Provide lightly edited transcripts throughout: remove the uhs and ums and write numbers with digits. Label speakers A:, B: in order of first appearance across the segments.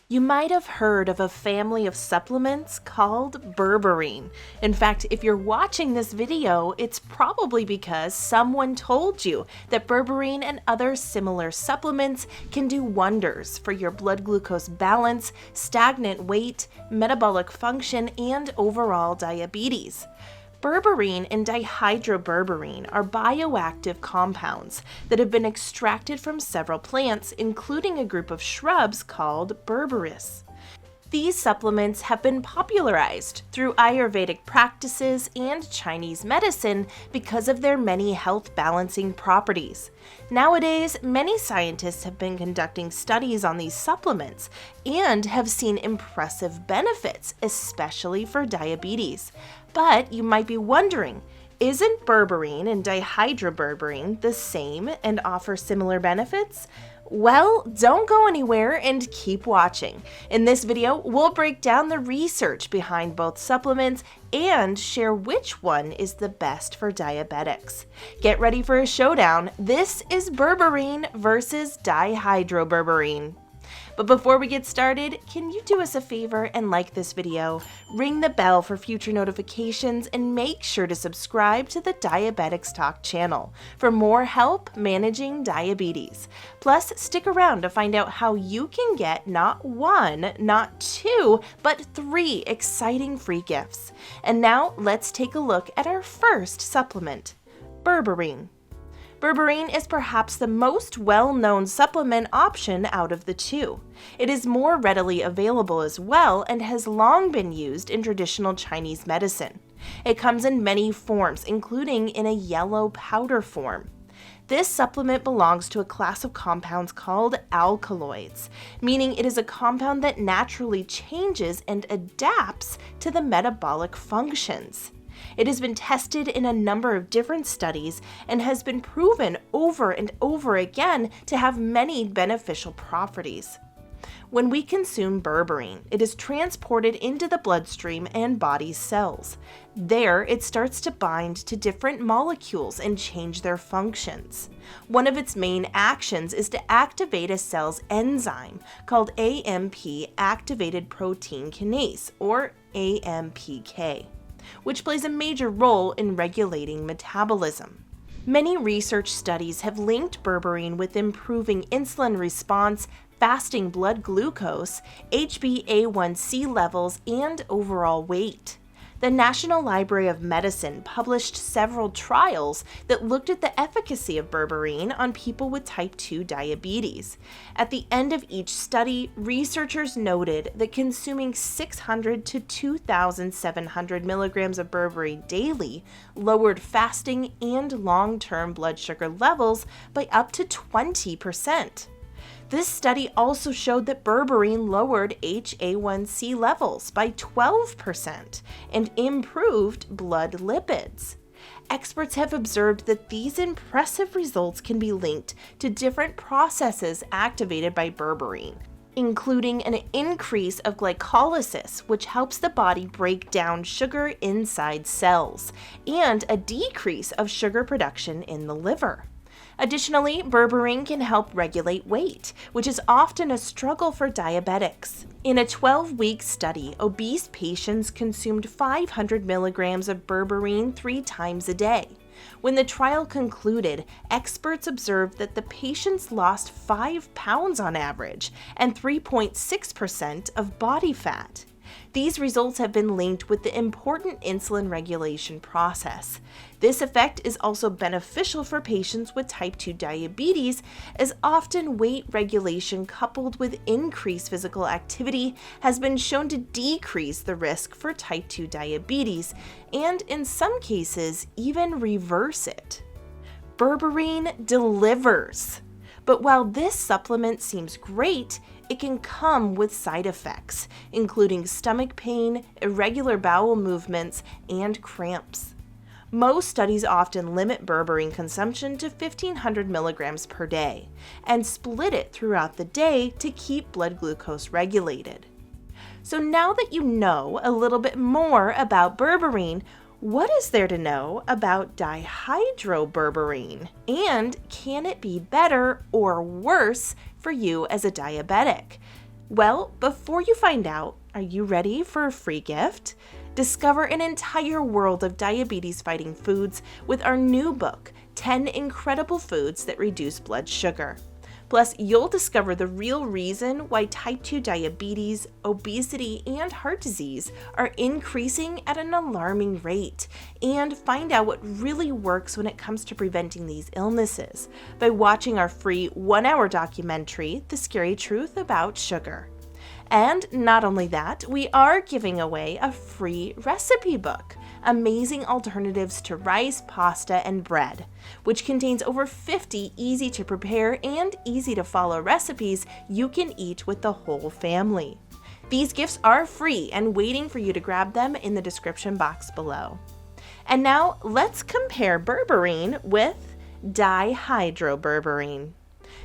A: You might have heard of a family of supplements called Berberine. In fact, if you're watching this video, it's probably because someone told you that Berberine and other similar supplements can do wonders for your blood glucose balance, stagnant weight, metabolic function, and overall diabetes. Berberine and dihydroberberine are bioactive compounds that have been extracted from several plants, including a group of shrubs called berberis. These supplements have been popularized through Ayurvedic practices and Chinese medicine because of their many health balancing properties. Nowadays, many scientists have been conducting studies on these supplements and have seen impressive benefits, especially for diabetes. But you might be wondering, isn't berberine and dihydroberberine the same and offer similar benefits? Well, don't go anywhere and keep watching. In this video, we'll break down the research behind both supplements and share which one is the best for diabetics. Get ready for a showdown. This is berberine versus dihydroberberine. But before we get started, can you do us a favor and like this video, ring the bell for future notifications, and make sure to subscribe to the Diabetics Talk channel for more help managing diabetes. Plus, stick around to find out how you can get not one, not two, but 3 exciting free gifts. And now let's take a look at our first supplement, berberine. Berberine is perhaps the most well-known supplement option out of the two. It is more readily available as well and has long been used in traditional Chinese medicine. It comes in many forms, including in a yellow powder form. This supplement belongs to a class of compounds called alkaloids, meaning it is a compound that naturally changes and adapts to the metabolic functions. It has been tested in a number of different studies and has been proven over and over again to have many beneficial properties. When we consume berberine, it is transported into the bloodstream and body cells. There, it starts to bind to different molecules and change their functions. One of its main actions is to activate a cell's enzyme called AMP activated protein kinase, or AMPK, which plays a major role in regulating metabolism. Many research studies have linked berberine with improving insulin response, fasting blood glucose, HbA1c levels, and overall weight. The National Library of Medicine published several trials that looked at the efficacy of berberine on people with type 2 diabetes. At the end of each study, researchers noted that consuming 600 to 2,700 milligrams of berberine daily lowered fasting and long-term blood sugar levels by up to 20%. This study also showed that berberine lowered HbA1c levels by 12% and improved blood lipids. Experts have observed that these impressive results can be linked to different processes activated by berberine, including an increase of glycolysis, which helps the body break down sugar inside cells, and a decrease of sugar production in the liver. Additionally, berberine can help regulate weight, which is often a struggle for diabetics. In a 12-week study, obese patients consumed 500 milligrams of berberine 3 times a day. When the trial concluded, experts observed that the patients lost 5 pounds on average and 3.6% of body fat. These results have been linked with the important insulin regulation process. This effect is also beneficial for patients with type 2 diabetes, as often weight regulation coupled with increased physical activity has been shown to decrease the risk for type 2 diabetes and, in some cases, even reverse it. Berberine delivers. But while this supplement seems great, it can come with side effects, including stomach pain, irregular bowel movements, and cramps. Most studies often limit berberine consumption to 1,500 milligrams per day and split it throughout the day to keep blood glucose regulated. So now that you know a little bit more about berberine, what is there to know about dihydroberberine? And can it be better or worse for you as a diabetic? Well, before you find out, are you ready for a free gift? Discover an entire world of diabetes-fighting foods with our new book, 10 Incredible Foods That Reduce Blood Sugar. Plus, you'll discover the real reason why type 2 diabetes, obesity, and heart disease are increasing at an alarming rate, and find out what really works when it comes to preventing these illnesses by watching our free 1-hour documentary, The Scary Truth About Sugar. And not only that, we are giving away a free recipe book, Amazing Alternatives to Rice, Pasta, and Bread, which contains over 50 easy to prepare and easy to follow recipes you can eat with the whole family. These gifts are free and waiting for you to grab them in the description box below. And now let's compare berberine with dihydroberberine.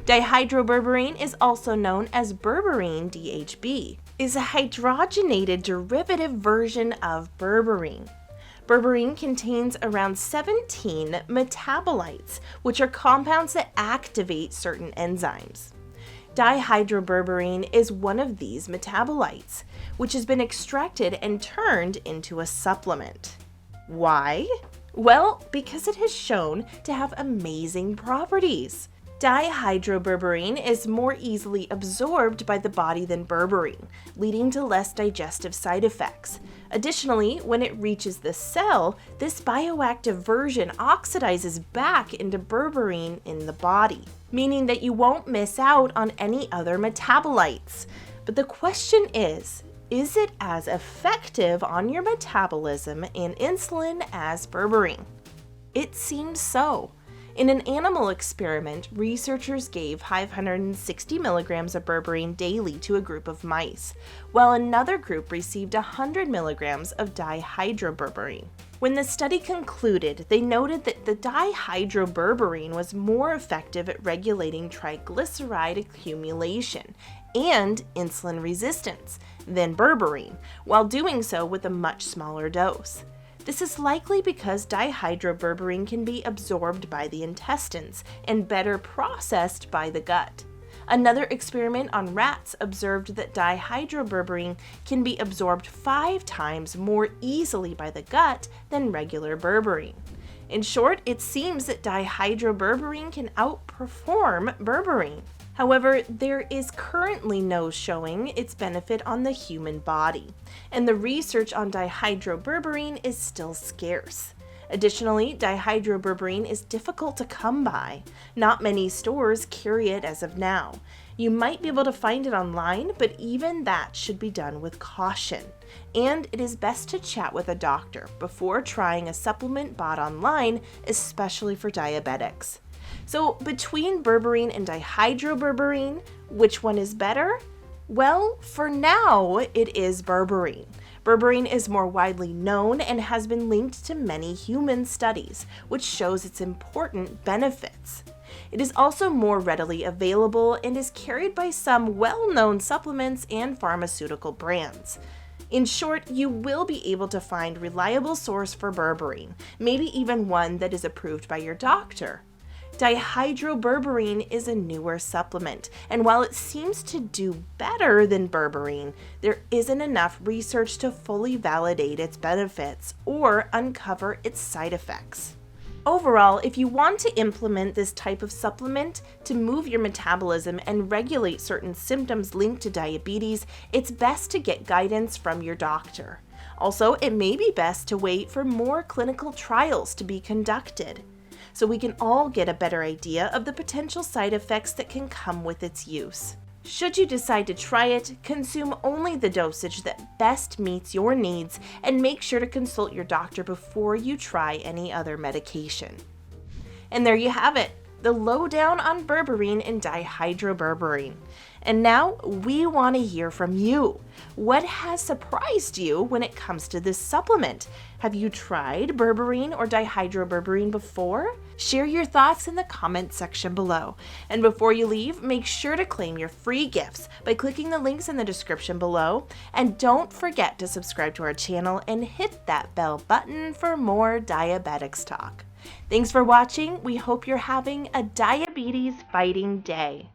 A: Dihydroberberine is also known as berberine DHB, is a hydrogenated derivative version of berberine. Berberine contains around 17 metabolites, which are compounds that activate certain enzymes. Dihydroberberine is one of these metabolites, which has been extracted and turned into a supplement. Why? Well, because it has shown to have amazing properties. Dihydroberberine is more easily absorbed by the body than berberine, leading to less digestive side effects. Additionally, when it reaches the cell, this bioactive version oxidizes back into berberine in the body, meaning that you won't miss out on any other metabolites. But the question is it as effective on your metabolism and insulin as berberine? It seems so. In an animal experiment, researchers gave 560 milligrams of berberine daily to a group of mice, while another group received 100 milligrams of dihydroberberine. When the study concluded, they noted that the dihydroberberine was more effective at regulating triglyceride accumulation and insulin resistance than berberine, while doing so with a much smaller dose. This is likely because dihydroberberine can be absorbed by the intestines and better processed by the gut. Another experiment on rats observed that dihydroberberine can be absorbed 5 times more easily by the gut than regular berberine. In short, it seems that dihydroberberine can outperform berberine. However, there is currently no showing its benefit on the human body, and the research on dihydroberberine is still scarce. Additionally, dihydroberberine is difficult to come by. Not many stores carry it as of now. You might be able to find it online, but even that should be done with caution. And it is best to chat with a doctor before trying a supplement bought online, especially for diabetics. So between berberine and dihydroberberine, which one is better? Well, for now, it is berberine. Berberine is more widely known and has been linked to many human studies, which shows its important benefits. It is also more readily available and is carried by some well-known supplements and pharmaceutical brands. In short, you will be able to find a reliable source for berberine, maybe even one that is approved by your doctor. Dihydroberberine is a newer supplement, and while it seems to do better than berberine, there isn't enough research to fully validate its benefits or uncover its side effects. Overall, if you want to implement this type of supplement to move your metabolism and regulate certain symptoms linked to diabetes, it's best to get guidance from your doctor. Also, it may be best to wait for more clinical trials to be conducted, so we can all get a better idea of the potential side effects that can come with its use. Should you decide to try it, consume only the dosage that best meets your needs and make sure to consult your doctor before you try any other medication. And there you have it, the lowdown on berberine and dihydroberberine. And now we want to hear from you. What has surprised you when it comes to this supplement? Have you tried berberine or dihydroberberine before? Share your thoughts in the comment section below. And before you leave, make sure to claim your free gifts by clicking the links in the description below. And don't forget to subscribe to our channel and hit that bell button for more diabetics talk. Thanks for watching. We hope you're having a diabetes fighting day.